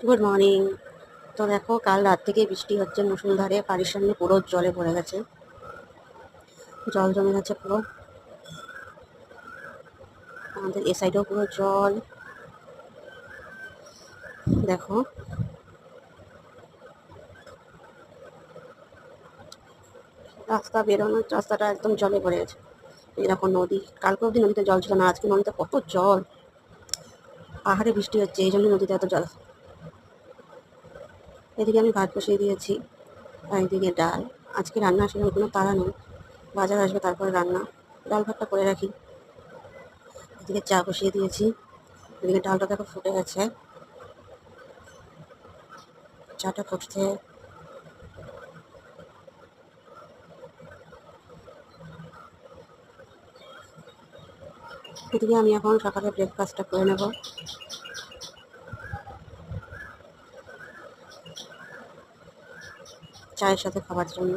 Good morning. তো দেখো, কাল রাত থেকে বৃষ্টি হচ্ছে মুষলধারে, বাড়ির সামনে পুরো জলে ভরে গেছে, জল জমে গেছে পুরো। আমাদের এ সাইডেও পুরো জল। দেখো, বেরোনোর রাস্তাটা একদম জলে ভরে গেছে। এই দেখো নদী, কালকে অবধি নদীতে জল ছিল না, আজকে নদীতে কত জল। পাহাড়ে বৃষ্টি হচ্ছে, এই জন্য নদীতে এত জল। এদিকে আমি ভাত বসিয়ে দিয়েছি, আর এদিকে ডাল। আজকে রান্না সেরকম কোনো তাড়া নেই, বাজার আসবে তারপরে রান্না। ডাল ভাতটা করে রাখি। এদিকে চা বসিয়ে দিয়েছি, এদিকে ডালটা দেখো ফুটে গেছে, চাটা ফুটছে। এদিকে আমি এখন সকালে ব্রেকফাস্টটা করে নেব। চায়ের সাথে খাবার জন্য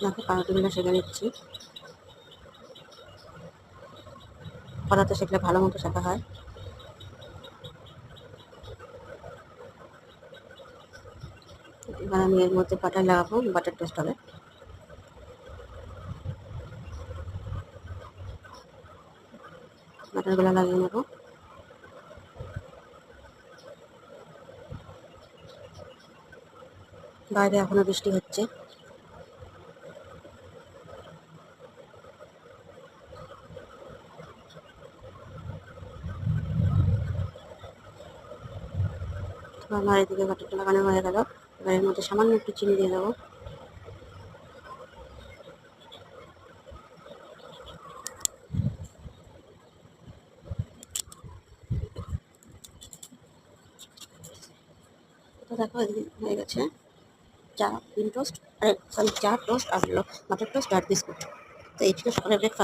দেখো পাউরুটিগুলো সেঁকে নিচ্ছি। কড়াতে সেঁকলে ভালো মতো শেখা হয়। এবার আমি এর মধ্যে বাটার লাগাবো, বাটার টোস্ট হবে। বাটারগুলো লাগিয়ে নেব। বাইরে এখনো বৃষ্টি হচ্ছে। তো আমার এদিকে বাটারটা লাগানো হয়ে গেল। এবার এর মধ্যে সামান্য একটু চিনি দিয়ে দেবো। তো দেখো এদিকে হয়ে গেছে চা, বিন টোস্ট, আরে সরি, চা টোস্ট আর বাটার টোস্ট আর বিস্কুট। তো এই ছিল সকালের ব্রেকফাস্ট।